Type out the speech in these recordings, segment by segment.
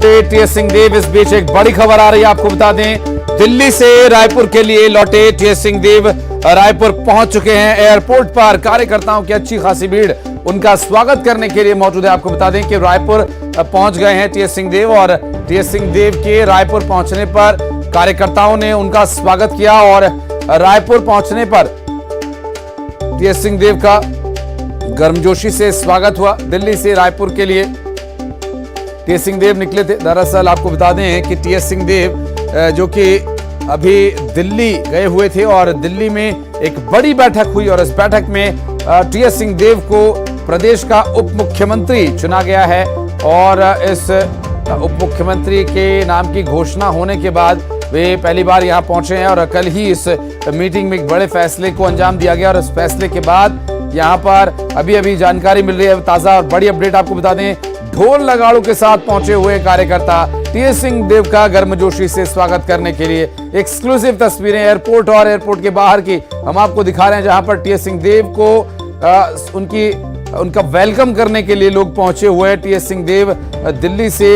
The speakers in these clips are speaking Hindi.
टीएस सिंहदेव। इस बीच एक बड़ी खबर आ रही है, आपको बता दें दिल्ली से रायपुर के लिए लौटे टीएस सिंहदेव रायपुर पहुंच चुके हैं। एयरपोर्ट पर कार्यकर्ताओं की अच्छी खासी भीड़ उनका स्वागत करने के लिए मौजूद है। आपको बता दें कि रायपुर पहुंच गए हैं टीएस सिंहदेव और टीएस सिंहदेव के रायपुर पहुंचने पर कार्यकर्ताओं ने उनका स्वागत किया और रायपुर पहुंचने पर टीएस सिंहदेव का गर्मजोशी से स्वागत हुआ। दिल्ली से रायपुर के लिए टीएस सिंहदेव निकले थे। दरअसल आपको बता दें कि टीएस सिंहदेव जो कि अभी दिल्ली गए हुए थे और दिल्ली में एक बड़ी बैठक हुई और इस बैठक में टीएस सिंहदेव को प्रदेश का उप मुख्यमंत्री चुना गया है और इस उप मुख्यमंत्री के नाम की घोषणा होने के बाद वे पहली बार यहां पहुंचे हैं और कल ही इस मीटिंग में एक बड़े फैसले को अंजाम दिया गया और इस फैसले के बाद यहां पर अभी जानकारी मिल रही है ताजा और बड़ी अपडेट। आपको बता दें ढोल नगाड़ों के साथ पहुंचे हुए कार्यकर्ता टीएस सिंहदेव का गर्मजोशी से स्वागत करने के लिए एक्सक्लूसिव तस्वीरें एयरपोर्ट और एयरपोर्ट के बाहर की हम आपको दिखा रहे हैं, जहां पर टीएस सिंहदेव को उनका वेलकम करने के लिए लोग पहुंचे हुए हैं। टीएस सिंहदेव दिल्ली से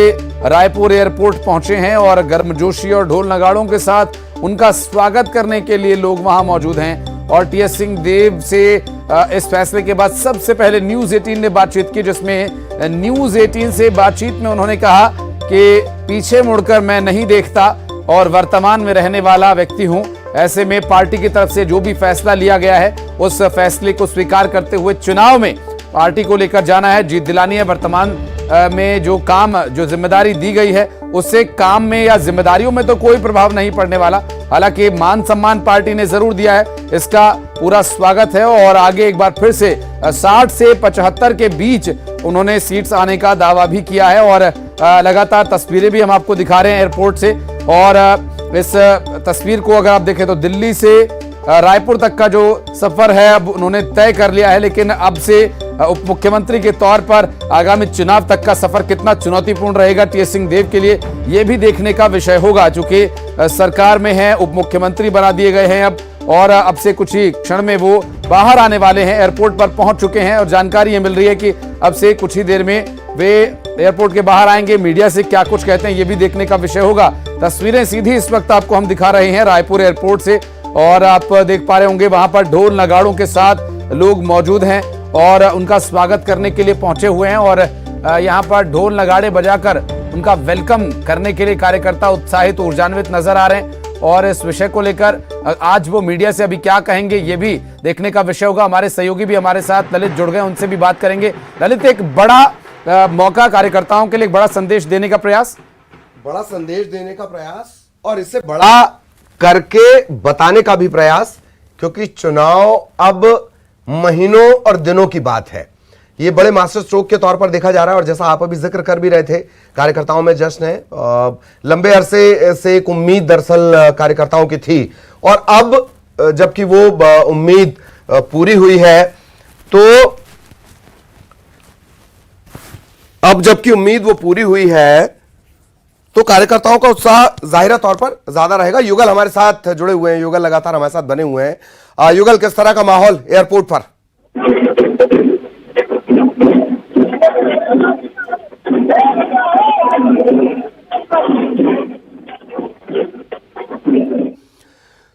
रायपुर एयरपोर्ट पहुंचे हैं और गर्मजोशी और ढोल नगाड़ों के साथ उनका स्वागत करने के लिए लोग वहां मौजूद हैं। और टीएस सिंहदेव से इस फैसले के बाद सबसे पहले न्यूज 18 ने बातचीत की, जिसमें न्यूज 18 से बातचीत में उन्होंने कहा कि पीछे मुड़कर मैं नहीं देखता और वर्तमान में रहने वाला व्यक्ति हूं। ऐसे में पार्टी की तरफ से जो भी फैसला लिया गया है उस फैसले को स्वीकार करते हुए चुनाव में पार्टी को लेकर जाना है, जीत दिलानी है। वर्तमान में जो जिम्मेदारी दी गई है उससे काम में या जिम्मेदारियों में तो कोई प्रभाव नहीं पड़ने वाला। हालांकि मान सम्मान पार्टी ने जरूर दिया है, इसका पूरा स्वागत है और आगे एक बार फिर से 60 से 75 के बीच उन्होंने सीट्स आने का दावा भी किया है और लगातार तस्वीरें भी हम आपको दिखा रहे हैं एयरपोर्ट से। और इस तस्वीर को अगर आप देखें तो दिल्ली से रायपुर तक का जो सफर है अब उन्होंने तय कर लिया है, लेकिन अब से उप मुख्यमंत्री के तौर पर आगामी चुनाव तक का सफर कितना चुनौतीपूर्ण रहेगा टीएस सिंहदेव के लिए ये भी देखने का विषय होगा। चूंकि सरकार में है, उप मुख्यमंत्री बना दिए गए हैं अब और अब से कुछ ही क्षण में वो बाहर आने वाले हैं, एयरपोर्ट पर पहुंच चुके हैं और जानकारी ये मिल रही है कि अब से कुछ ही देर में वे एयरपोर्ट के बाहर आएंगे। मीडिया से क्या कुछ कहते हैं ये भी देखने का विषय होगा। तस्वीरें सीधी इस वक्त आपको हम दिखा रहे हैं रायपुर एयरपोर्ट से और आप देख पा रहे होंगे वहां पर ढोल नगाड़ों के साथ लोग मौजूद हैं और उनका स्वागत करने के लिए पहुंचे हुए हैं और यहां पर ढोल नगाड़े बजाकर उनका वेलकम करने के लिए कार्यकर्ता उत्साहित ऊर्जान्वित नजर आ रहे हैं। और इस विषय को लेकर आज वो मीडिया से अभी क्या कहेंगे ये भी देखने का विषय होगा। हमारे सहयोगी भी हमारे साथ ललित जुड़ गए, उनसे भी बात करेंगे। ललित, एक बड़ा मौका कार्यकर्ताओं के लिए, एक बड़ा संदेश देने का प्रयास और इससे बड़ा करके बताने का भी प्रयास, क्योंकि चुनाव अब महीनों और दिनों की बात है। ये बड़े मास्टर स्ट्रोक के तौर पर देखा जा रहा है और जैसा आप अभी जिक्र कर भी रहे थे, कार्यकर्ताओं में जश्न है। लंबे अरसे से एक उम्मीद दरअसल कार्यकर्ताओं की थी और अब जबकि वो उम्मीद पूरी हुई है तो कार्यकर्ताओं का उत्साह जाहिर तौर पर ज्यादा रहेगा। युगल हमारे साथ जुड़े हुए हैं, युगल लगातार हमारे साथ बने हुए हैं। युगल, किस तरह का माहौल एयरपोर्ट पर?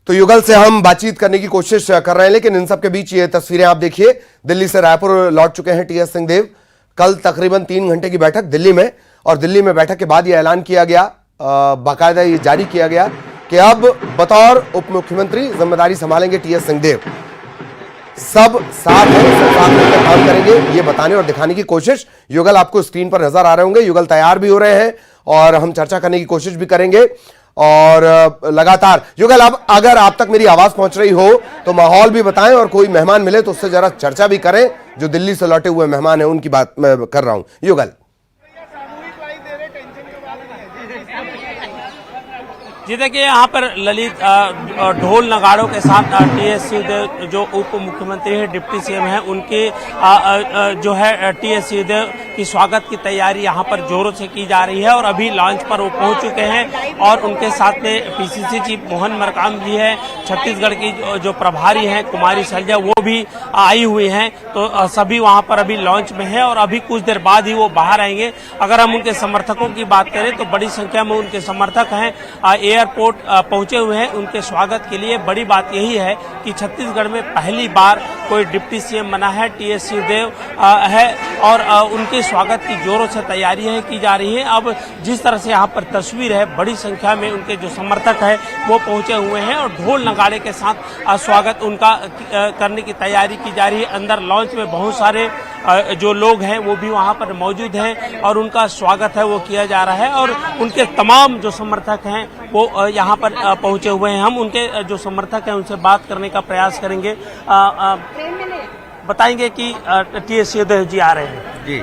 तो युगल से हम बातचीत करने की कोशिश कर रहे हैं, लेकिन इन सब के बीच ये तस्वीरें आप देखिए। दिल्ली से रायपुर लौट चुके हैं टीएस सिंहदेव। कल तकरीबन 3 घंटे की बैठक दिल्ली में, और दिल्ली में बैठक के बाद यह ऐलान किया गया, बाकायदा ये जारी किया गया कि अब बतौर उप मुख्यमंत्री जिम्मेदारी संभालेंगे टीएस सिंहदेव। सब साथ हैं, सब साथ मिलकर काम करेंगे, ये बताने और दिखाने की कोशिश युगल आपको स्क्रीन पर नजर आ रहे होंगे। युगल तैयार भी हो रहे हैं और हम चर्चा करने की कोशिश भी करेंगे। और लगातार युगल, अब अगर आप तक मेरी आवाज पहुंच रही हो तो माहौल भी बताएं और कोई मेहमान मिले तो उससे जरा चर्चा भी करें। जो दिल्ली से लौटे हुए मेहमान हैं उनकी बात मैं कर रहा हूं। युगल जी, देखिए यहाँ पर ललित ढोल नगाड़ों के साथ टीएस सिंहदेव जो उप मुख्यमंत्री है, डिप्टी सीएम है, उनके जो है टीएस सिंहदेव की स्वागत की तैयारी यहाँ पर जोरों से की जा रही है और अभी लॉन्च पर वो पहुंच चुके हैं और उनके साथ में पीसीसी चीफ मोहन मरकाम जी है, छत्तीसगढ़ की जो प्रभारी हैं कुमारी शैलजा वो भी आई हुई हैं। तो सभी वहां पर अभी लॉन्च में है और अभी कुछ देर बाद ही वो बाहर आएंगे। अगर हम उनके समर्थकों की बात करें तो बड़ी संख्या में उनके समर्थक हैं, एयरपोर्ट पहुंचे हुए हैं उनके स्वागत के लिए। बड़ी बात यही है कि छत्तीसगढ़ में पहली बार कोई डिप्टी सीएम बना है, टीएस सिंहदेव है और उनके स्वागत की जोरों से तैयारी की जा रही है। अब जिस तरह से यहाँ पर तस्वीर है, बड़ी संख्या में उनके जो समर्थक है वो पहुंचे हुए हैं और ढोल नगाड़े के साथ स्वागत उनका करने की तैयारी की जा रही है। अंदर लॉन्च में बहुत सारे जो लोग हैं वो भी वहां पर मौजूद हैं और उनका स्वागत है वो किया जा रहा है और उनके तमाम जो समर्थक हैं वो यहाँ पर पहुंचे हुए हैं। हम उनके जो समर्थक हैं उनसे बात करने का प्रयास करेंगे। बताएंगे कि टीएस सिंहदेव जी आ रहे हैं जी,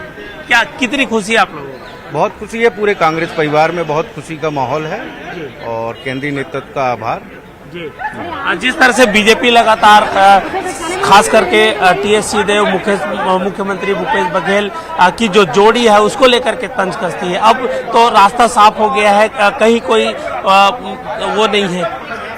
क्या कितनी खुशी है आप लोगों को? बहुत खुशी है, पूरे कांग्रेस परिवार में बहुत खुशी का माहौल है और केंद्रीय नेतृत्व का आभार जी। जिस तरह से बीजेपी लगातार खास करके टीएस सिंहदेव मुख्यमंत्री भूपेश बघेल की जो जोड़ी है उसको लेकर के तंज कसती है, अब तो रास्ता साफ हो गया है, कहीं कोई वो नहीं है।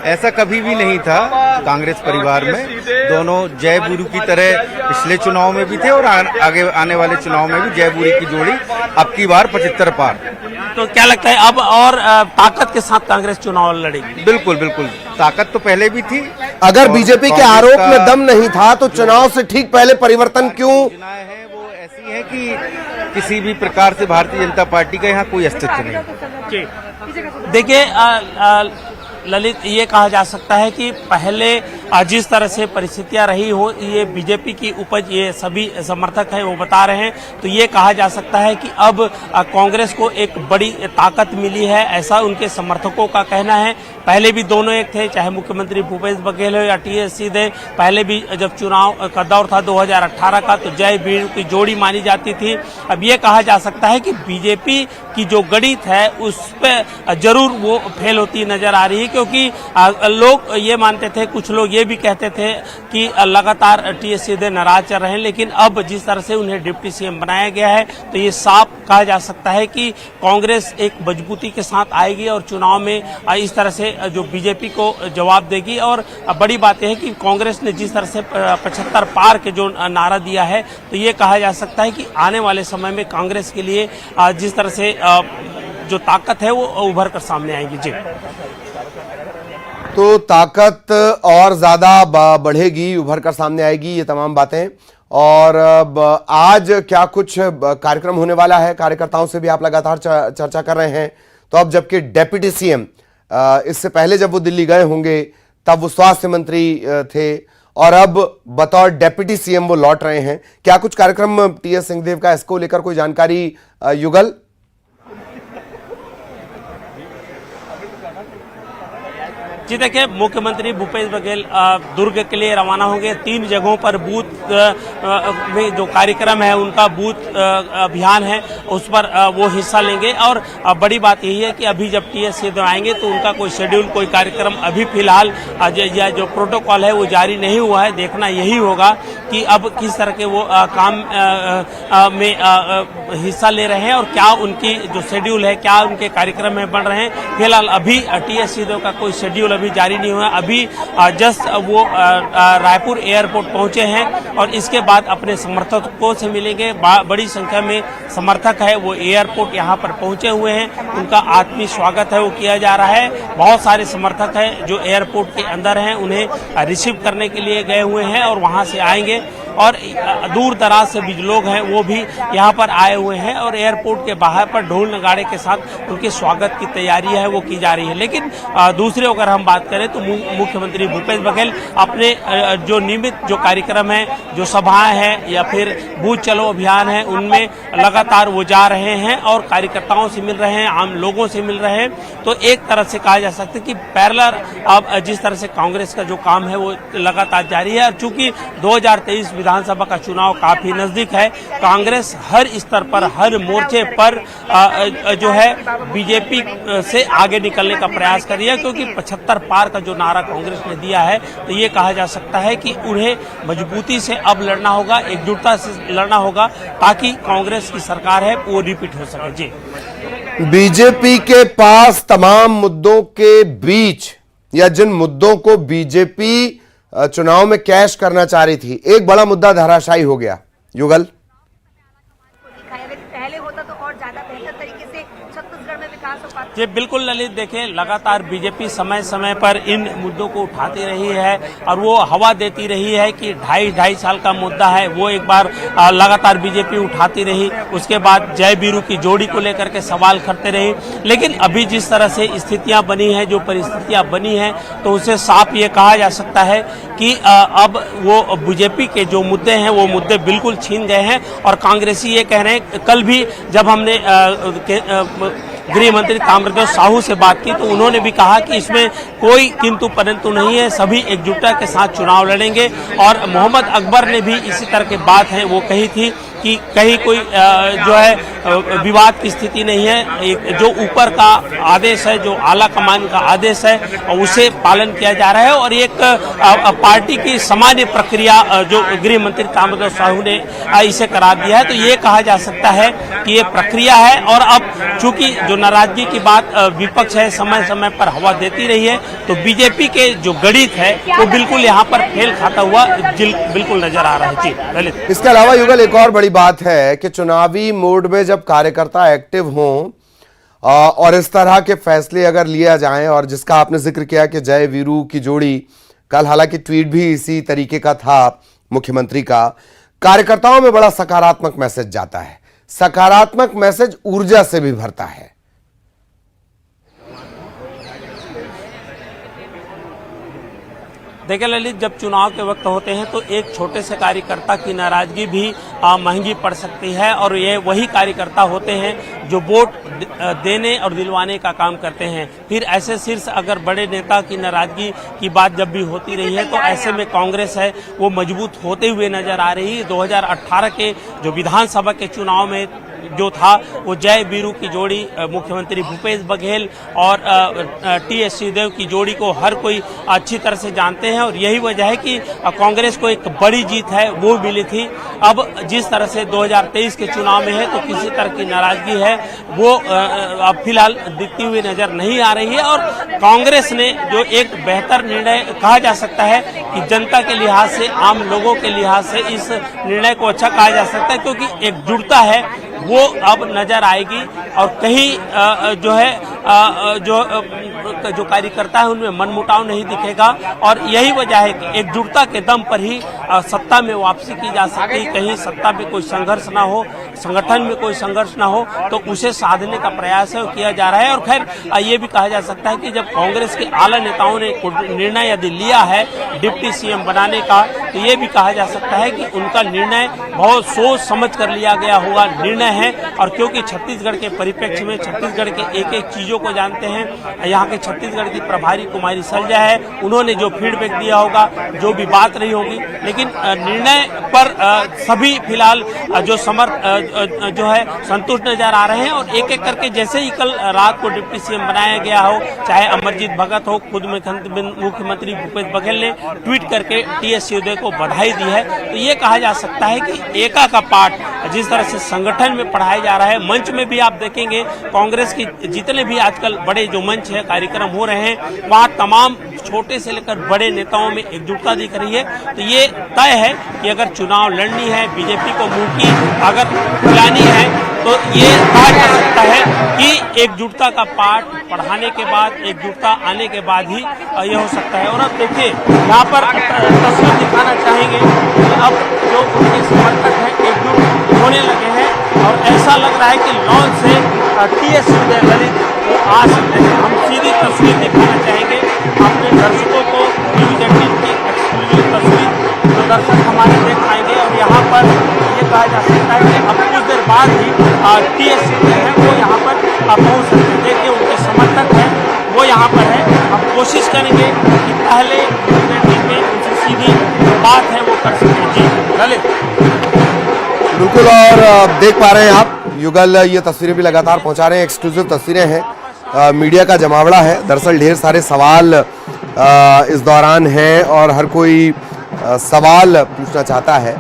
ऐसा कभी भी नहीं था कांग्रेस परिवार में। दोनों जय बुरू की तरह पिछले चुनाव में भी थे और आगे आने वाले चुनाव में भी जय बुरी की जोड़ी अब की बार 75 पार। तो क्या लगता है अब और ताकत के साथ कांग्रेस चुनाव लड़ेगी? बिल्कुल बिल्कुल, ताकत तो पहले भी थी। अगर बीजेपी के आरोप में दम नहीं था तो चुनाव से ठीक पहले परिवर्तन क्यों? योजनाएं हैं वो ऐसी हैं कि किसी भी प्रकार से भारतीय जनता पार्टी का यहाँ कोई अस्तित्व नहीं। देखिए ललित, ये कहा जा सकता है कि पहले जिस तरह से परिस्थितियां रही हो, ये बीजेपी की उपज ये सभी समर्थक हैं वो बता रहे हैं, तो ये कहा जा सकता है कि अब कांग्रेस को एक बड़ी ताकत मिली है, ऐसा उनके समर्थकों का कहना है। पहले भी दोनों एक थे, चाहे मुख्यमंत्री भूपेश बघेल हो या टीएस सिंहदेव। पहले भी जब चुनाव का दौर था 2018 का तो जय वीरू की जोड़ी मानी जाती थी। अब ये कहा जा सकता है कि बीजेपी की जो गणित है उस पर जरूर वो फेल होती नजर आ रही है, क्योंकि लोग ये मानते थे, कुछ लोग ये भी कहते थे कि लगातार टीएस सिंहदेव नाराज चल रहे हैं, लेकिन अब जिस तरह से उन्हें डिप्टी सीएम बनाया गया है तो ये साफ कहा जा सकता है कि कांग्रेस एक मजबूती के साथ आएगी और चुनाव में इस तरह से जो बीजेपी को जवाब देगी। और बड़ी बात यह है कि कांग्रेस ने जिस तरह से 75 पार के जो नारा दिया है तो ये कहा जा सकता है कि आने वाले समय में कांग्रेस के लिए जिस तरह से जो ताकत है वो उभर कर सामने आएगी। जी, तो ताकत और ज्यादा बढ़ेगी, उभर कर सामने आएगी, ये तमाम बातें। और आज क्या कुछ कार्यक्रम होने वाला है, कार्यकर्ताओं से भी आप लगातार चर्चा कर रहे हैं। तो अब जबकि डेप्यूटी सीएम इससे पहले जब वो दिल्ली गए होंगे तब वो स्वास्थ्य मंत्री थे और अब बतौर डेप्यूटी सीएम वो लौट रहे हैं, क्या कुछ कार्यक्रम टीएस सिंहदेव का इसको लेकर कोई जानकारी युगल? जी देखिए, मुख्यमंत्री भूपेश बघेल दुर्ग के लिए रवाना होंगे। 3 जगहों पर बूथ में जो कार्यक्रम है उनका बूथ अभियान है उस पर वो हिस्सा लेंगे। और बड़ी बात यही है कि अभी जब टीएस सिंहदेव आएंगे तो उनका कोई शेड्यूल, कोई कार्यक्रम अभी फिलहाल या जो प्रोटोकॉल है वो जारी नहीं हुआ है। देखना यही होगा कि अब किस तरह के वो काम में हिस्सा ले रहे हैं और क्या उनकी जो शेड्यूल है, क्या उनके कार्यक्रम में बन रहे हैं। फिलहाल अभी टीएस सिंहदेव का कोई शेड्यूल अभी जारी नहीं हुआ। अभी जस्ट वो रायपुर एयरपोर्ट पहुंचे हैं और इसके बाद अपने समर्थकों से मिलेंगे। बड़ी संख्या में समर्थक है वो एयरपोर्ट यहाँ पर पहुंचे हुए हैं, उनका आत्मीय स्वागत है वो किया जा रहा है। बहुत सारे समर्थक हैं जो एयरपोर्ट के अंदर हैं, उन्हें रिसीव करने के लिए गए हुए हैं और वहां से आएंगे। और दूर दराज से भी लोग हैं वो भी यहाँ पर आए हुए हैं और एयरपोर्ट के बाहर पर ढोल नगाड़े के साथ उनके स्वागत की तैयारी है वो की जा रही है। लेकिन दूसरे अगर हम बात करें तो मुख्यमंत्री भूपेश बघेल अपने जो नियमित जो कार्यक्रम है, जो सभाएं हैं या फिर बूथ चलो अभियान है, उनमें लगातार वो जा रहे हैं और कार्यकर्ताओं से मिल रहे हैं, आम लोगों से मिल रहे हैं। तो एक तरह से कहा जा सकता है कि पैरेलल अब जिस तरह से कांग्रेस का जो काम है वो लगातार जारी है। और चूंकि 2023 विधानसभा का चुनाव काफी नजदीक है, कांग्रेस हर स्तर पर, हर मोर्चे पर जो है बीजेपी से आगे निकलने का प्रयास कर रही है, क्योंकि 75 पार का जो नारा कांग्रेस ने दिया है तो ये कहा जा सकता है कि उन्हें मजबूती से अब लड़ना होगा, एकजुटता से लड़ना होगा, ताकि कांग्रेस की सरकार है वो रिपीट हो सके। जी, बीजेपी के पास तमाम मुद्दों के बीच या जिन मुद्दों को बीजेपी चुनाव में कैश करना चाह रही थी, एक बड़ा मुद्दा धराशायी हो गया। युगल, पहले होता तो और ज्यादा बेहतर तरीके से छत्तीसगढ़ में विकास हो पाता। जी बिल्कुल ललित, देखें लगातार बीजेपी समय समय पर इन मुद्दों को उठाती रही है और वो हवा देती रही है कि 2.5 साल का मुद्दा है वो एक बार लगातार बीजेपी उठाती रही। उसके बाद जय वीरू की जोड़ी को लेकर के सवाल करते रही। लेकिन अभी जिस तरह से स्थितियां बनी हैं, जो परिस्थितियां बनी हैं, तो उसे साफ ये कहा जा सकता है कि अब वो बीजेपी के जो मुद्दे हैं वो मुद्दे बिल्कुल छीन गए हैं। और कांग्रेसी ये कह रहे हैं, कल भी जब हमने गृह मंत्री ताम्रध्वज साहू से बात की तो उन्होंने भी कहा कि इसमें कोई किंतु परंतु नहीं है, सभी एकजुटता के साथ चुनाव लड़ेंगे। और मोहम्मद अकबर ने भी इसी तरह की बात है वो कही थी कि कहीं कोई जो है विवाद की स्थिति नहीं है। एक जो ऊपर का आदेश है, जो आला कमान का आदेश है, उसे पालन किया जा रहा है। और एक पार्टी की सामान्य प्रक्रिया जो गृह मंत्री ताम्रध्वज साहू ने इसे करार दिया है, तो ये कहा जा सकता है कि ये प्रक्रिया है। और अब चूंकि जो नाराजगी की बात विपक्ष है समय समय पर हवा देती रही है, तो बीजेपी के जो गणित है वो बिल्कुल यहाँ पर फेल खाता हुआ बिल्कुल नजर आ रहा है। जी ललित, इसके अलावा युगल एक और बड़ी बात है कि चुनावी मोड में जब कार्यकर्ता एक्टिव हों और इस तरह के फैसले अगर लिया जाएं, और जिसका आपने जिक्र किया कि जय वीरू की जोड़ी, कल हालांकि ट्वीट भी इसी तरीके का था मुख्यमंत्री का, कार्यकर्ताओं में बड़ा सकारात्मक मैसेज जाता है। सकारात्मक मैसेज ऊर्जा से भी भरता है। देखिए ललित, जब चुनाव के वक्त होते हैं तो एक छोटे से कार्यकर्ता की नाराजगी भी महंगी पड़ सकती है। और ये वही कार्यकर्ता होते हैं जो वोट देने और दिलवाने का काम करते हैं। फिर ऐसे शीर्ष अगर बड़े नेता की नाराजगी की बात जब भी होती रही है, तो ऐसे में कांग्रेस है वो मजबूत होते हुए नजर आ रही है। 2018 के जो विधानसभा के चुनाव में जो था वो जय वीरू की जोड़ी, मुख्यमंत्री भूपेश बघेल और टीएस सिंहदेव की जोड़ी को हर कोई अच्छी तरह से जानते हैं। और यही वजह है कि कांग्रेस को एक बड़ी जीत है वो मिली थी। अब जिस तरह से 2023 के चुनाव में है, तो किसी तरह की नाराजगी है वो अब फिलहाल दिखती हुई नजर नहीं आ रही है। और कांग्रेस ने जो एक बेहतर निर्णय कहा जा सकता है कि जनता के लिहाज से, आम लोगों के लिहाज से इस निर्णय को अच्छा कहा जा सकता है, क्योंकि एकजुटता है वो अब नजर आएगी। और कहीं जो है जो कार्यकर्ता है उनमें मनमुटाव नहीं दिखेगा। और यही वजह है कि एकजुटता के दम पर ही सत्ता में वापसी की जा सकती है। कहीं सत्ता में कोई संघर्ष ना हो, संगठन में कोई संघर्ष ना हो, तो उसे साधने का प्रयास है वो किया जा रहा है। और खैर ये भी कहा जा सकता है कि जब कांग्रेस के आला नेताओं ने निर्णय यदि लिया है डिप्टी सीएम बनाने का, तो ये भी कहा जा सकता है कि उनका निर्णय बहुत सोच समझ कर लिया गया हुआ निर्णय है। और क्योंकि छत्तीसगढ़ के परिप्रेक्ष्य में छत्तीसगढ़ के एक एक चीजों को जानते हैं, यहाँ के छत्तीसगढ़ की प्रभारी कुमारी सलजा है, उन्होंने जो फीडबैक दिया होगा, जो भी बात रही होगी, लेकिन निर्णय पर सभी फिलहाल जो है संतुष्ट नजर आ रहे हैं। और एक एक करके जैसे ही कल रात को डिप्टी सीएम बनाया गया हो, चाहे अमरजीत भगत हो, खुद मुख्यमंत्री भूपेश बघेल ने ट्वीट करके टीएस सिंहदेव को बधाई दी है। तो ये कहा जा सकता है कि एका का पाठ जिस तरह से संगठन में पढ़ाया जा रहा है, मंच में भी आप देखेंगे कांग्रेस की जितने भी आजकल बड़े जो मंच है, कार्यक्रम हो रहे हैं, वहाँ तमाम छोटे से लेकर बड़े नेताओं में एकजुटता दिख रही है। तो ये तय है कि अगर चुनाव लड़नी है, बीजेपी को मुंह की अगर खिलानी है, तो ये कहा जा सकता है कि एकजुटता का पाठ पढ़ाने के बाद, एकजुटता आने के बाद ही ये हो सकता है। और अब देखिए यहाँ पर तस्वीर दिखाना चाहेंगे कि अब जो उनके समर्थक हैं एकजुट होने लगे हैं। और ऐसा लग रहा है कि लॉन से टीएस सिंहदेव ललित वो आ सकते हैं। हम सीधी तस्वीर दिखाना चाहेंगे अपने दर्शकों को, न्यूज़ 18 की एक्सक्लूसिव तस्वीर जो दर्शक हमारे देख पाएंगे। और यहाँ पर ये कहा जा सकता है कि अब कुछ देर बाद ही टीएस सिंहदेव है वो यहाँ पर पहुँच सकते हैं। देखिए उनके समर्थक हैं वो यहाँ पर है। हम कोशिश करेंगे कि पहले में उनसे सीधी बात है वो कर सकें। जी ललित, बिल्कुल। और देख पा रहे हैं आप युगल, ये तस्वीरें भी लगातार पहुंचा रहे हैं, एक्सक्लूसिव तस्वीरें हैं। मीडिया का जमावड़ा है, दरअसल ढेर सारे सवाल इस दौरान हैं और हर कोई सवाल पूछना चाहता है।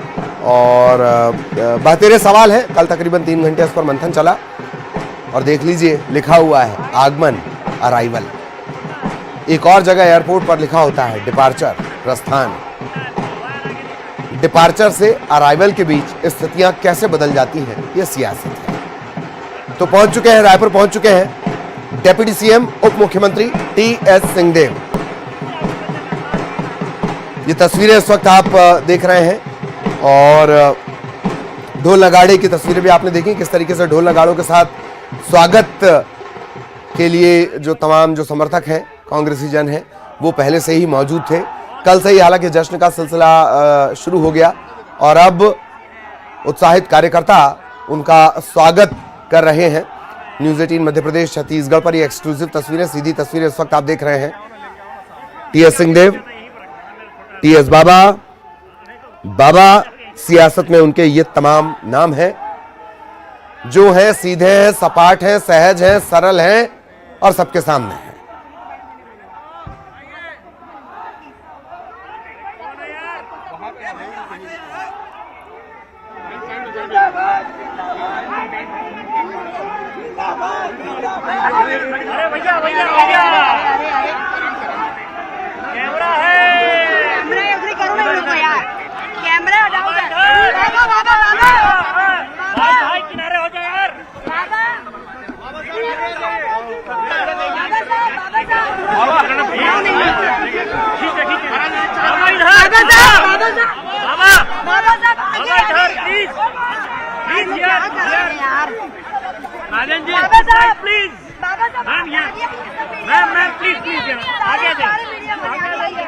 और बेहतरीन सवाल है। कल तकरीबन 3 घंटे इस पर मंथन चला और देख लीजिए लिखा हुआ है आगमन, अराइवल। एक और जगह एयरपोर्ट पर लिखा होता है डिपार्चर, प्रस्थान। डिपार्चर से अराइवल के बीच स्थितियां कैसे बदल जाती हैं, यह सियासत है। तो पहुंच चुके हैं, रायपुर पहुंच चुके हैं डेप्यूटी सीएम उप मुख्यमंत्री टीएस सिंहदेव। ये तस्वीरें इस वक्त आप देख रहे हैं और ढोल नगाड़े की तस्वीरें भी आपने देखी, किस तरीके से ढोल नगाड़ों के साथ स्वागत के लिए जो तमाम जो समर्थक हैं, कांग्रेसी जन हैं, वो पहले से ही मौजूद थे। कल से ही हालांकि जश्न का सिलसिला शुरू हो गया और अब उत्साहित कार्यकर्ता उनका स्वागत कर रहे हैं। न्यूज़ 18 मध्य प्रदेश छत्तीसगढ़ पर ये एक्सक्लूसिव तस्वीरें, सीधी तस्वीरें इस वक्त आप देख रहे हैं। टीएस सिंहदेव, टीएस बाबा, बाबा सियासत में उनके ये तमाम नाम हैं जो हैं सीधे हैं, सपाट हैं, सहज हैं, सरल हैं और सबके सामने हैं। कैमरा हटाओ भाई, किनारे हो जाओ यार। Rajan ji please, ma'am please आगे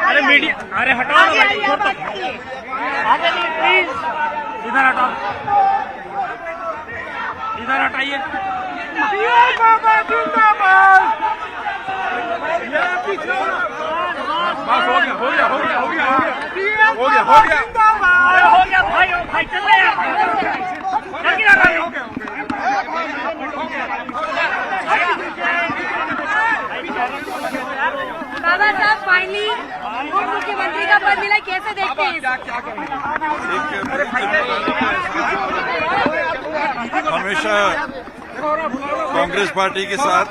अरे मीडिया, अरे हटाओ आगे नहीं, प्लीज इधर हटाओ, इधर हटाइए। हो गया भाई चल रहे बाबा साहब फाइनली उप मुख्यमंत्री का पद मिला, कैसे देखते हैं? हमेशा कांग्रेस पार्टी के साथ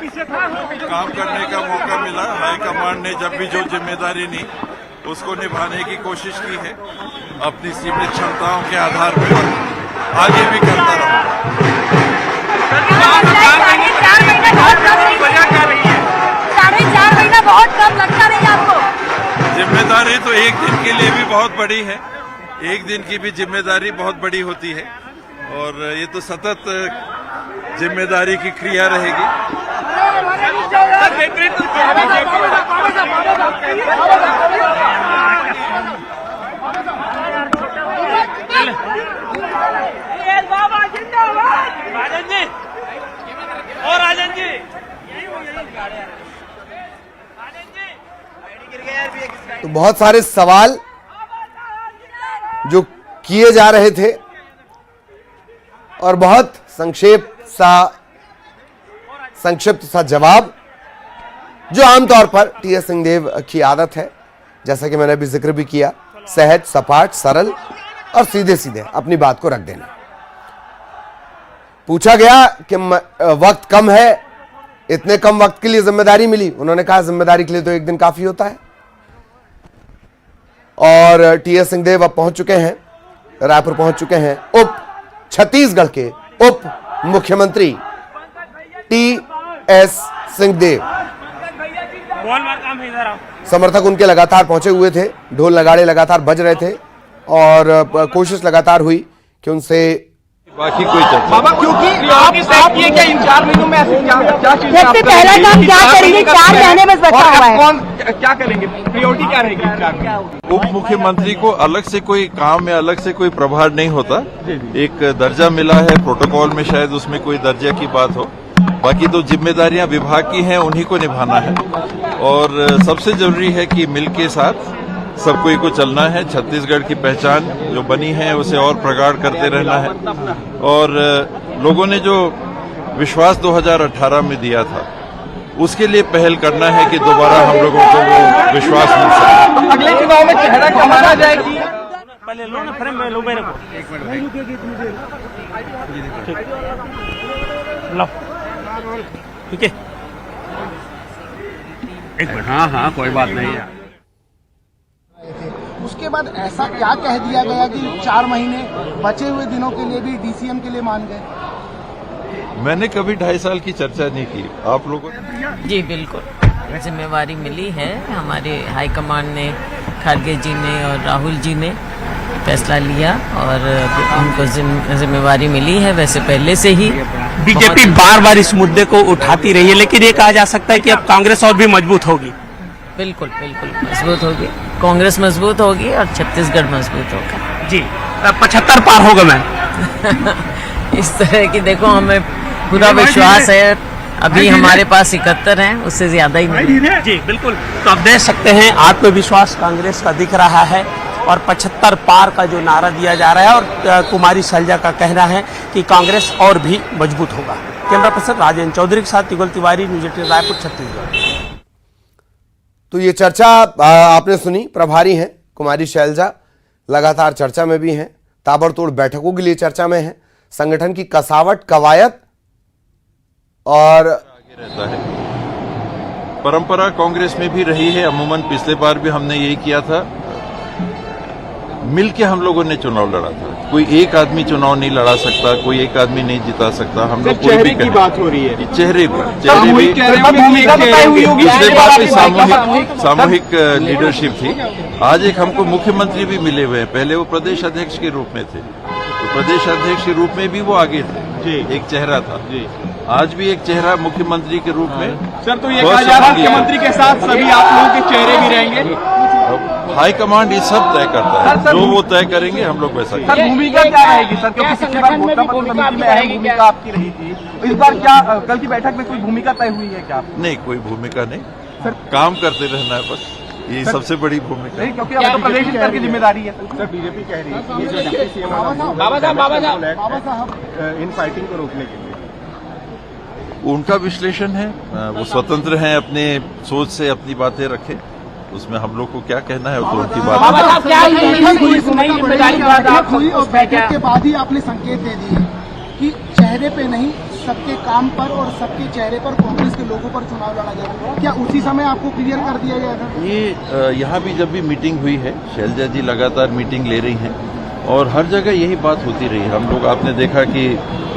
काम करने का मौका मिला। हाईकमान ने जब भी जो जिम्मेदारी ली उसको निभाने की कोशिश की है, अपनी सीमित क्षमताओं के आधार पर आगे भी करता रहूं। 4.5 महीना बहुत कम लगता नहीं आपको? जिम्मेदारी तो एक दिन के लिए भी बहुत बड़ी है, एक दिन की भी जिम्मेदारी बहुत बड़ी होती है और ये तो सतत जिम्मेदारी की क्रिया रहेगी। राजन जी और राजन जी तो बहुत सारे सवाल जो किए जा रहे थे और बहुत संक्षिप्त सा जवाब जो आमतौर पर टीएस सिंहदेव की आदत है, जैसा कि मैंने अभी जिक्र भी किया, सहज, सपाट, सरल और सीधे सीधे अपनी बात को रख देना। पूछा गया कि वक्त कम है, इतने कम वक्त के लिए जिम्मेदारी मिली, उन्होंने कहा जिम्मेदारी के लिए तो एक दिन काफी होता है। और टीएस सिंहदेव अब पहुंच चुके हैं, रायपुर पहुंच चुके हैं छत्तीसगढ़ के उप मुख्यमंत्री टीएस सिंहदेव। समर्थक उनके लगातार पहुंचे हुए थे, ढोल नगाड़े लगातार बज रहे थे और कोशिश लगातार हुई कि उनसे बाकी कोई चर्चा। बाबा क्योंकि आप ये क्या इन 4 महीनों में ऐसे क्या चीज सबसे पहला काम क्या करेंगे? 4 महीने में बचा हुआ है, कौन क्या करेंगे? प्रायोरिटी क्या रहेगी? उप मुख्यमंत्री को अलग से कोई काम में अलग से कोई प्रभार नहीं होता, एक दर्जा मिला है प्रोटोकॉल में, शायद उसमें कोई दर्जा की बात हो, बाकी तो जिम्मेदारियां विभाग की हैं, उन्हीं को निभाना है और सबसे जरूरी है कि मिल के साथ सब कोई को चलना है। छत्तीसगढ़ की पहचान जो बनी है उसे और प्रगाढ़ करते रहना है और लोगों ने जो विश्वास 2018 में दिया था उसके लिए पहल करना है कि दोबारा हम लोगों को वो विश्वास मिल सके। अगले चुनाव में चेहरा क्या माना जाएगी? पहले लो ना फ्रेम में, लो मेरे को लो, ठीक है। एक मिनट, हाँ कोई बात नहीं है। उसके बाद ऐसा क्या कह दिया गया कि 4 महीने बचे हुए दिनों के लिए भी डीसीएम के लिए मान गए? मैंने कभी 2.5 साल की चर्चा नहीं की। आप लोगों जी बिल्कुल, जिम्मेवारी मिली है हमारे हाईकमान ने, खड़गे जी ने और राहुल जी ने फैसला लिया और उनको जिम्मेवारी मिली है। वैसे पहले से ही बीजेपी बार बार इस मुद्दे को उठाती रही है, लेकिन ये कहा जा सकता है कि अब कांग्रेस और भी मजबूत होगी। बिल्कुल बिल्कुल मजबूत होगी, कांग्रेस मजबूत होगी और छत्तीसगढ़ मजबूत होगा। जी 75 पार होगा मैम। इस तरह की देखो, हमें पूरा विश्वास है। अभी हमारे पास 71 हैं, उससे ज्यादा ही मिले। जी बिल्कुल, तो आप देख सकते हैं आत्मविश्वास कांग्रेस का दिख रहा है और 75 पार का जो नारा दिया जा रहा है और कुमारी शैलजा का कहना है कि कांग्रेस और भी मजबूत होगा। कैमरा पर्सन राजेंद्र चौधरी के साथ युगल तिवारी, न्यूज़ 18 रायपुर, छत्तीसगढ़। तो ये चर्चा आपने सुनी, प्रभारी हैं कुमारी शैलजा, लगातार चर्चा में भी हैं, ताबड़तोड़ बैठकों के लिए चर्चा में हैं, संगठन की कसावट, कवायद और आगे रहता है। परंपरा कांग्रेस में भी रही है, अमूमन पिछले बार भी हमने यही किया था, मिलके हम लोगों ने चुनाव लड़ा था। कोई एक आदमी चुनाव नहीं लड़ा सकता, कोई एक आदमी नहीं जिता सकता। हम लोग कोई भी की बात हो रही है, चेहरे भी पिछले बार भी सामूहिक लीडरशिप थी। आज एक हमको मुख्यमंत्री भी मिले हुए हैं, पहले वो प्रदेश अध्यक्ष के रूप में थे, तो प्रदेश अध्यक्ष के रूप में भी वो आगे थे, एक चेहरा था। आज भी एक चेहरा मुख्यमंत्री के रूप में। सर तो ये कहा जा रहा है मुख्यमंत्री के साथ सभी आप लोगों के चेहरे भी रहेंगे। हाईकमांड ये सब तय करता है, जो वो तय करेंगे हम लोग वैसा सर भूमिका क्या रहेगी सर, क्योंकि पिछली बार भूमिका आपकी रही थी, इस बार क्या कल की बैठक में कोई भूमिका तय हुई है क्या? नहीं, कोई भूमिका नहीं सर, काम करते रहना है बस, ये सबसे बड़ी भूमिका है। क्योंकि अब तो प्रदेश स्तर की जिम्मेदारी है। सर बीजेपी कह रही है ये जो डिप्टी सीएम बाबा साहब इन फाइटिंग को रोकने के लिए, उनका विश्लेषण है, वो स्वतंत्र हैं, अपने सोच से अपनी बातें रखें, उसमें हम लोग को क्या कहना है तो उनकी बात। उस बैठक के बाद ही आपने संकेत दे दिए कि चेहरे पे नहीं, सबके काम पर और सबके चेहरे पर कांग्रेस के लोगों पर चुनाव लड़ा जाएगा। क्या उसी समय आपको क्लियर कर दिया गया था? ये यहाँ भी जब भी मीटिंग हुई है, शैलजा जी लगातार मीटिंग ले रही हैं और हर जगह यही बात होती रही। हम लोग आपने देखा कि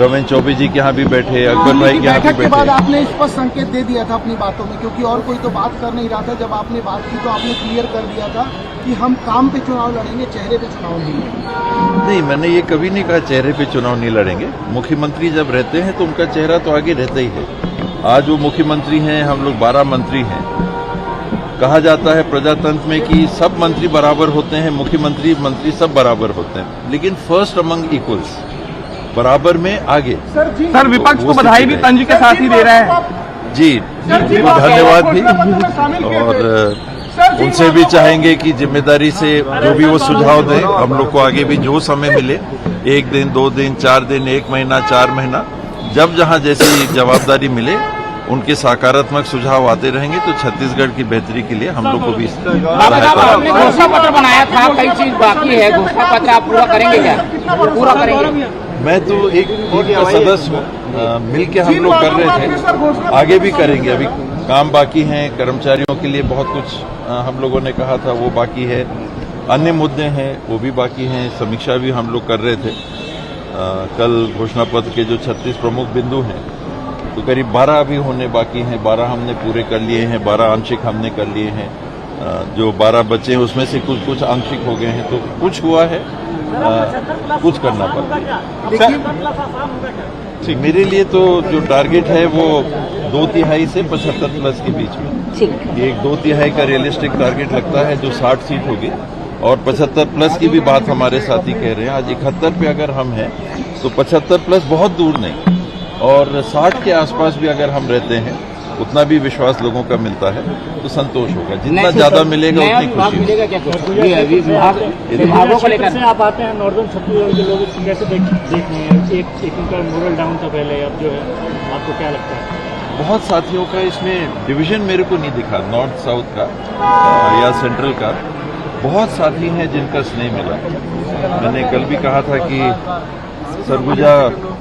रविंद्र चौबे जी के यहाँ भी बैठे, अकबर भाई के यहाँ भी बैठे। के बाद आपने स्पष्ट संकेत दे दिया था अपनी बातों में, क्योंकि और कोई तो बात कर नहीं रहा था। जब आपने बात की तो आपने क्लियर कर दिया था कि हम काम पे चुनाव लड़ेंगे, चेहरे पे चुनाव नहीं। मैंने ये कभी नहीं कहा चेहरे पे चुनाव नहीं लड़ेंगे। मुख्यमंत्री जब रहते हैं तो उनका चेहरा तो आगे रहता ही है। आज वो मुख्यमंत्री हैं, हम लोग 12 मंत्री हैं। कहा जाता है प्रजातंत्र में कि सब मंत्री बराबर होते हैं, मुख्यमंत्री मंत्री सब बराबर होते हैं, लेकिन फर्स्ट अमंग इक्वल्स, बराबर में आगे। सर विपक्ष को बधाई भी तंज के साथ ही दे रहे हैं। जी धन्यवाद भी, और उनसे भी चाहेंगे कि जिम्मेदारी से जो भी वो सुझाव दें, हम लोग को आगे भी जो समय मिले, 1 दिन 2 दिन 4 दिन 1 महीना 4 महीना, जब जहां जैसी जवाबदारी मिले उनके सकारात्मक सुझाव आते रहेंगे तो छत्तीसगढ़ की बेहतरी के लिए हम लोग को भी आपने घोषणा पत्र बनाया था, कई चीज बाकी है, घोषणा पत्र आप पूरा करेंगे क्या? पूरा करेंगे? मैं तो एक का सदस्य हूँ, मिलके हम लोग कर रहे थे, आगे भी करेंगे। अभी काम बाकी हैं, कर्मचारियों के लिए बहुत कुछ हम लोगों ने कहा था वो बाकी है, अन्य मुद्दे हैं वो भी बाकी हैं, समीक्षा भी हम लोग कर रहे थे। कल घोषणा पत्र के जो 36 प्रमुख बिंदु हैं तो करीब 12 अभी होने बाकी हैं, 12 हमने पूरे कर लिए हैं, 12 आंशिक हमने कर लिए हैं। जो 12 बचे हैं उसमें से कुछ आंशिक हो गए हैं, तो कुछ हुआ है, कुछ करना पड़ता है। मेरे लिए तो जो टारगेट है वो 2/3 से 75 प्लस के बीच में, एक 2/3 का रियलिस्टिक टारगेट लगता है जो 60 सीट होगी, और 75 प्लस की भी बात हमारे साथी कह रहे हैं। आज 71 पे अगर हम हैं तो 75 प्लस बहुत दूर नहीं, और 60 के आसपास भी अगर हम रहते हैं उतना भी विश्वास लोगों का मिलता है तो संतोष होगा। जितना ज्यादा मिलेगा उतनी खुशी मिलेगा। क्या विभागों को लेकर आप आते हैं, नॉर्दर्न छत्तीसगढ़ के लोग कैसे देख रहे हैं? एक उनका मोरल डाउन था पहले, अब जो है आपको क्या लगता है? बहुत साथियों का इसमें डिवीजन मेरे को नहीं दिखा, नॉर्थ साउथ का या सेंट्रल का। बहुत साथी हैं जिनका स्नेह मिला। मैंने कल भी कहा था कि सरगुजा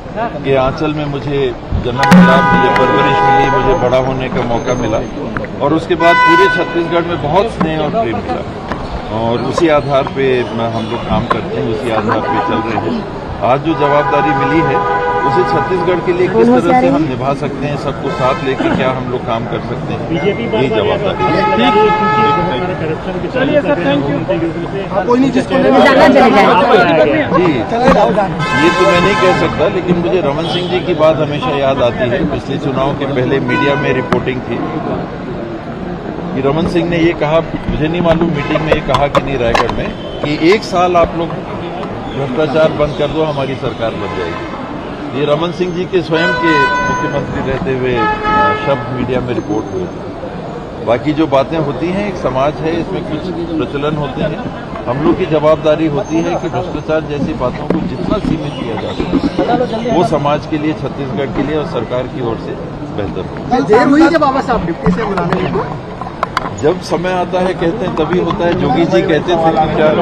के आंचल में मुझे जन्म मिला, मुझे परवरिश मिली, मुझे बड़ा होने का मौका मिला और उसके बाद पूरे छत्तीसगढ़ में बहुत स्नेह और प्रेम मिला और उसी आधार पे हम लोग काम करते हैं, उसी आधार पे चल रहे हैं। आज जो जवाबदारी मिली है उसे छत्तीसगढ़ के लिए किस तरह से हम निभा सकते हैं, सबको साथ लेके क्या हम लोग काम कर सकते हैं, यही जवाबदारी है। जी, ये तो मैं नहीं कह सकता, लेकिन मुझे रमन सिंह जी की बात हमेशा याद आती है। पिछले चुनाव के पहले मीडिया में रिपोर्टिंग थी कि रमन सिंह ने ये कहा, मुझे नहीं मालूम मीटिंग में ये कहा कि नहीं रायगढ़ में, कि 1 साल आप लोग भ्रष्टाचार बंद कर दो, हमारी सरकार बन जाएगी। ये रमन सिंह जी के स्वयं के मुख्यमंत्री रहते हुए शब्द मीडिया में रिपोर्ट हुए थे। बाकी जो बातें होती हैं, एक समाज है, इसमें कुछ प्रचलन होते हैं। हम लोग की जवाबदारी होती है कि भ्रष्टाचार जैसी बातों को जितना सीमित किया जा सके वो समाज के लिए, छत्तीसगढ़ के लिए और सरकार की ओर से बेहतर हो। देर हुई जब बाबा साहब डिप्टी से बुलाने में, जब समय आता है कहते हैं तभी होता है। जोगी जी कहते थे कि क्या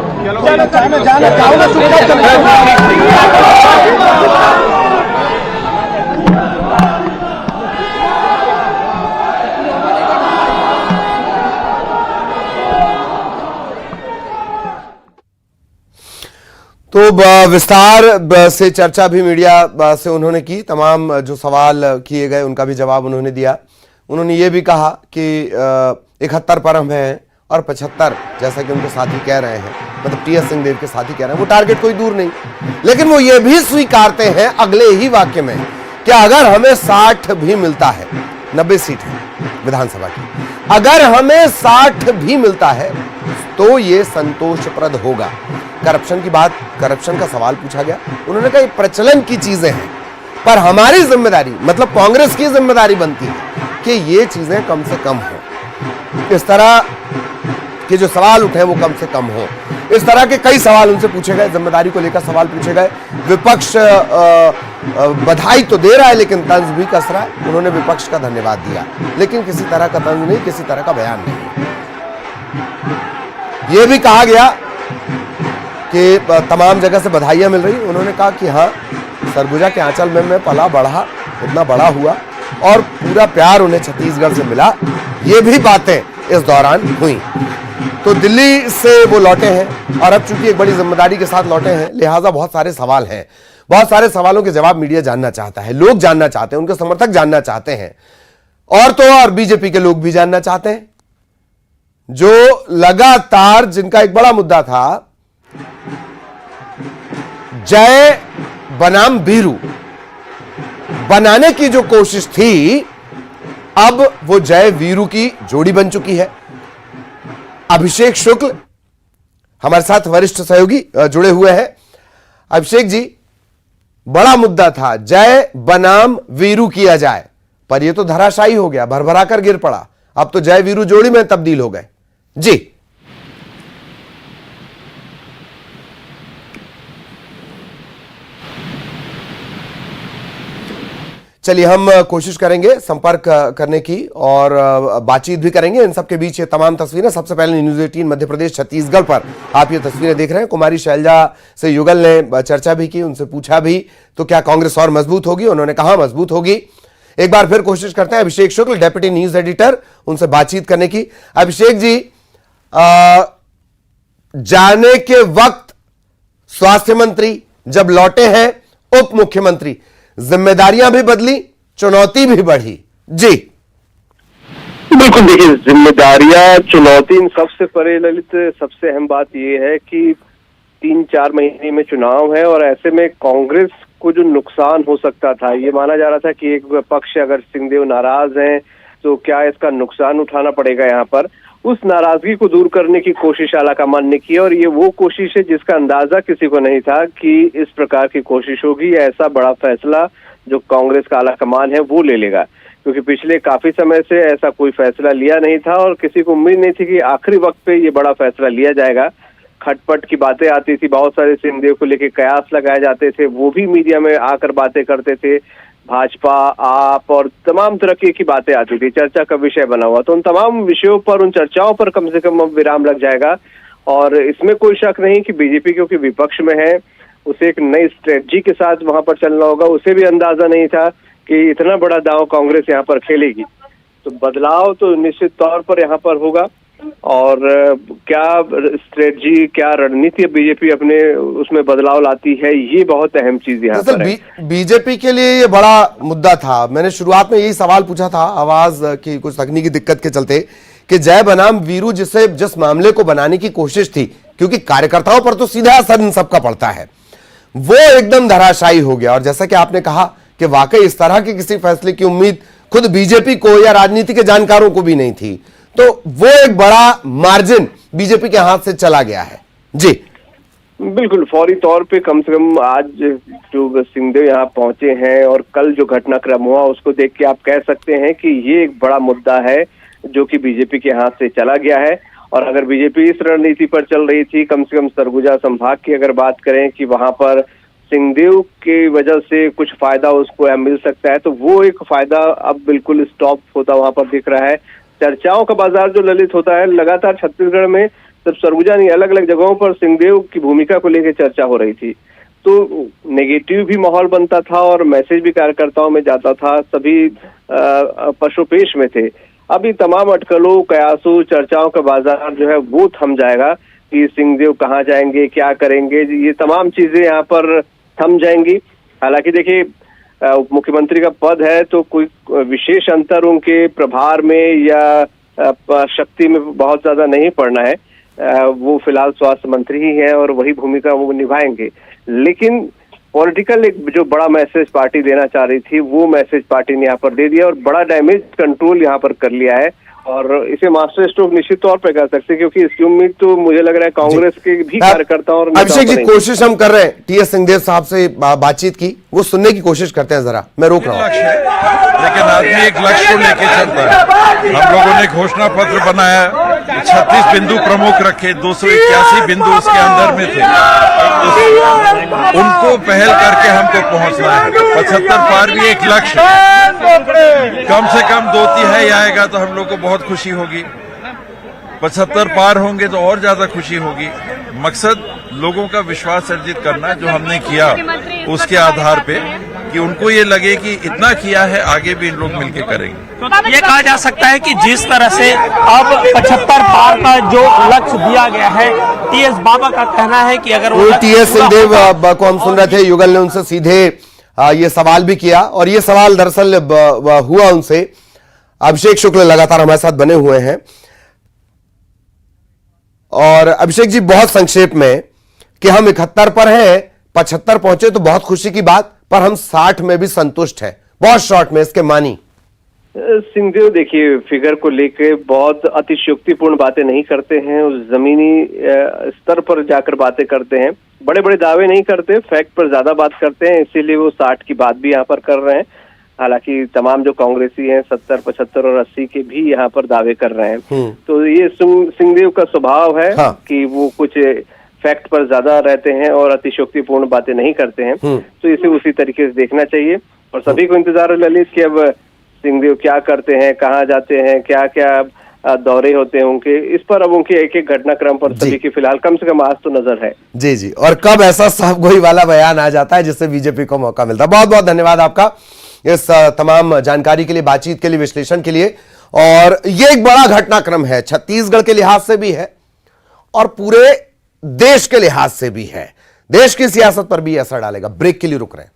तो विस्तार से चर्चा भी मीडिया से उन्होंने की, तमाम जो सवाल किए गए उनका भी जवाब उन्होंने दिया। उन्होंने ये भी कहा कि 71 पर हम हैं और 75 जैसा कि उनके साथी कह रहे हैं, मतलब टीएस सिंहदेव के साथी कह रहे हैं, वो टारगेट कोई दूर नहीं। लेकिन वो ये भी स्वीकारते हैं अगले ही वाक्य में कि अगर हमें 60 भी मिलता है, 90 सीट है विधानसभा की, अगर हमें 60 भी मिलता है तो ये संतोषप्रद होगा। करप्शन की बात, करप्शन का सवाल पूछा गया, उन्होंने कहा ये प्रचलन की चीजें हैं, पर हमारी जिम्मेदारी, मतलब कांग्रेस की जिम्मेदारी बनती है कि ये चीजें कम से कम हो, इस तरह के जो सवाल उठे वो कम से कम हो। इस तरह के कई सवाल उनसे पूछे गए, जिम्मेदारी को लेकर सवाल पूछे गए। विपक्ष बधाई तो दे रहा है लेकिन तंज भी कस रहा है। उन्होंने विपक्ष का धन्यवाद दिया, लेकिन किसी तरह का तंज नहीं, किसी तरह का बयान नहीं। यह भी कहा गया कि तमाम जगह से बधाइयां मिल रही। उन्होंने कहा कि हाँ, सरगुजा के आंचल में मैं पला बढ़ा, इतना बड़ा हुआ और पूरा प्यार उन्हें छत्तीसगढ़ से मिला। ये भी बातें इस दौरान हुई। तो दिल्ली से वो लौटे हैं और अब चूंकि एक बड़ी जिम्मेदारी के साथ लौटे हैं, लिहाजा बहुत सारे सवाल हैं, बहुत सारे सवालों के जवाब मीडिया जानना चाहता है, लोग जानना चाहते हैं, उनके समर्थक जानना चाहते हैं, और तो और बीजेपी के लोग भी जानना चाहते हैं, जो लगातार, जिनका एक बड़ा मुद्दा था जय बनाम वीरू बनाने की जो कोशिश थी, अब वो जय वीरू की जोड़ी बन चुकी है। अभिषेक शुक्ल हमारे साथ वरिष्ठ सहयोगी जुड़े हुए हैं। अभिषेक जी, बड़ा मुद्दा था जय बनाम वीरू किया जाए, पर यह तो धराशायी हो गया, भरभरा कर गिर पड़ा। अब तो जय वीरू जोड़ी में तब्दील हो गए जी। चलिए हम कोशिश करेंगे संपर्क करने की और बातचीत भी करेंगे। इन सबके बीच ये तमाम तस्वीरें, सबसे पहले न्यूज़ 18 मध्य प्रदेश छत्तीसगढ़ पर आप ये तस्वीरें देख रहे हैं। कुमारी शैलजा से युगल ने चर्चा भी की, उनसे पूछा भी तो क्या कांग्रेस और मजबूत होगी, उन्होंने कहा मजबूत होगी। एक बार फिर कोशिश करते हैं अभिषेक शुक्ल, डेप्यूटी न्यूज एडिटर, उनसे बातचीत करने की। अभिषेक जी, जाने के वक्त स्वास्थ्य मंत्री जब लौटे हैं उप मुख्यमंत्री, जिम्मेदारियां भी बदली, चुनौती भी बढ़ी जी। बिल्कुल, देखिए जिम्मेदारियां, चुनौती, इन सबसे परे ललित सबसे अहम बात यह है कि 3-4 महीने में चुनाव है और ऐसे में कांग्रेस को जो नुकसान हो सकता था, ये माना जा रहा था कि एक पक्ष अगर सिंहदेव नाराज हैं तो क्या इसका नुकसान उठाना पड़ेगा यहाँ पर। उस नाराजगी को दूर करने की कोशिश आलाकमान ने की और ये वो कोशिश है जिसका अंदाजा किसी को नहीं था कि इस प्रकार की कोशिश होगी। ऐसा बड़ा फैसला जो कांग्रेस का आलाकमान है वो ले लेगा, क्योंकि पिछले काफी समय से ऐसा कोई फैसला लिया नहीं था और किसी को उम्मीद नहीं थी कि आखिरी वक्त पे ये बड़ा फैसला लिया जाएगा। खटपट की बातें आती थी, बहुत सारे सिंहदेव को लेके कयास लगाए जाते थे, वो भी मीडिया में आकर बातें करते थे। भाजपा, आप और तमाम तरह की बातें आती थी, चर्चा का विषय बना हुआ। तो उन तमाम विषयों पर, उन चर्चाओं पर कम से कम अब विराम लग जाएगा और इसमें कोई शक नहीं कि बीजेपी क्योंकि विपक्ष में है, उसे एक नई स्ट्रेटजी के साथ वहां पर चलना होगा। उसे भी अंदाजा नहीं था कि इतना बड़ा दांव कांग्रेस यहाँ पर खेलेगी। तो बदलाव तो निश्चित तौर पर यहाँ पर होगा, और क्या स्ट्रेटजी, क्या रणनीति बीजेपी अपने उसमें बदलाव लाती है, ये बहुत अहम चीज यहाँ पर है। बीजेपी के लिए ये बड़ा मुद्दा था। मैंने शुरुआत में यही सवाल पूछा था आवाज की कुछ तकनीकी दिक्कत के चलते कि जय बनाम वीरू जिस मामले को बनाने की कोशिश थी, क्योंकि कार्यकर्ताओं पर तो सीधा असर इन सबका पड़ता है, वो एकदम धराशायी हो गया। और जैसा कि आपने कहा कि वाकई इस तरह के किसी फैसले की उम्मीद खुद बीजेपी को या राजनीति के जानकारों को भी नहीं थी, तो वो एक बड़ा मार्जिन बीजेपी के हाथ से चला गया है। जी बिल्कुल, फौरी तौर पे कम से कम आज जो सिंहदेव यहाँ पहुंचे हैं और कल जो घटनाक्रम हुआ उसको देख के आप कह सकते हैं कि ये एक बड़ा मुद्दा है जो कि बीजेपी के हाथ से चला गया है। और अगर बीजेपी इस रणनीति पर चल रही थी, कम से कम सरगुजा संभाग की अगर बात करें कि वहां पर सिंहदेव की वजह से कुछ फायदा उसको मिल सकता है, तो वो एक फायदा अब बिल्कुल स्टॉप होता वहां पर दिख रहा है। चर्चाओं का बाजार जो ललित होता है, लगातार छत्तीसगढ़ में सिर्फ सरगुजा नहीं, अलग अलग जगहों पर सिंहदेव की भूमिका को लेकर चर्चा हो रही थी, तो नेगेटिव भी माहौल बनता था और मैसेज भी कार्यकर्ताओं में जाता था, सभी पशुपेश में थे। अभी तमाम अटकलों, कयासों, चर्चाओं का बाजार जो है वो थम जाएगा कि सिंहदेव कहाँ जाएंगे, क्या करेंगे, ये तमाम चीजें यहाँ पर थम जाएंगी। हालांकि देखिए, उप मुख्यमंत्री का पद है तो कोई विशेष अंतर उनके प्रभार में या शक्ति में बहुत ज्यादा नहीं पड़ना है। वो फिलहाल स्वास्थ्य मंत्री ही है और वही भूमिका वो निभाएंगे। लेकिन पॉलिटिकल एक जो बड़ा मैसेज पार्टी देना चाह रही थी, वो मैसेज पार्टी ने यहाँ पर दे दिया और बड़ा डैमेज कंट्रोल यहाँ पर कर लिया है। और इसे मास्टर स्ट्रोक निश्चित तौर पर कर सकते हैं, क्योंकि इसकी उम्मीद तो मुझे लग रहा है कांग्रेस के भी कार्यकर्ताओं और अभिषेक जी, कोशिश हम कर रहे हैं टीएस सिंहदेव साहब से बातचीत की, वो सुनने की कोशिश करते हैं, जरा मैं रोक रहा हूँ। लेकिन आदमी एक लक्ष्य को लेके चलता है। हम लोगों ने घोषणा पत्र बनाया, 36 बिंदु प्रमुख रखे, 281 बिंदु उसके अंदर में थे, उनको पहल करके हमको पहुंचना है। 75 पार भी एक लक्ष्य, कम से कम 2/3 आएगा तो हम लोग को बहुत खुशी होगी। 75 पार होंगे तो और ज्यादा खुशी होगी। मकसद लोगों का विश्वास अर्जित करना, जो हमने किया उसके आधार पे कि उनको ये लगे कि इतना किया है, आगे भी इन लोग मिलके करेंगे। तो ये कहा जा सकता है कि जिस तरह से अब 75 पार का जो लक्ष्य दिया गया है, टीएस बाबा का कहना है कि अगर वो टीएस सिंहदेव को हम सुन रहे थे, युगल ने उनसे सीधे ये सवाल भी किया और ये सवाल दरअसल हुआ उनसे। अभिषेक शुक्ल लगातार हमारे साथ बने हुए हैं। और अभिषेक जी, बहुत संक्षेप में कि हम 71 पर हैं, 75 पहुंचे तो बहुत खुशी की बात, पर हम 60 में भी संतुष्ट हैं। बहुत शॉर्ट में इसके मानी। सिंहदेव देखिए, फिगर को लेके बहुत अतिशयोक्तिपूर्ण बातें नहीं करते हैं, उस जमीनी स्तर पर जाकर बातें करते हैं, बड़े बड़े दावे नहीं करते, फैक्ट पर ज्यादा बात करते हैं, इसीलिए वो 60 की बात भी यहाँ पर कर रहे हैं। हालांकि तमाम जो कांग्रेसी हैं 70, 75 और 80 के भी यहाँ पर दावे कर रहे हैं। तो ये सिंहदेव का स्वभाव है कि वो कुछ फैक्ट पर ज्यादा रहते हैं और अतिशयोक्तिपूर्ण बातें नहीं करते हैं। तो इसे उसी तरीके से देखना चाहिए और सभी को इंतजार है ललित कि अब सिंहदेव क्या करते हैं, कहाँ जाते हैं, क्या क्या दौरे होते हैं उनके, इस पर अब उनके एक एक घटनाक्रम पर सभी की फिलहाल कम से कम आज तो नजर है। जी जी, और कब ऐसा साफ गोई वाला बयान आ जाता है जिससे बीजेपी को मौका मिलता है। बहुत बहुत धन्यवाद आपका इस तमाम जानकारी के लिए, बातचीत के लिए, विश्लेषण के लिए। और ये एक बड़ा घटनाक्रम है, छत्तीसगढ़ के लिहाज से भी है और पूरे देश के लिहाज से भी है, देश की सियासत पर भी असर डालेगा। ब्रेक के लिए रुक रहे हैं।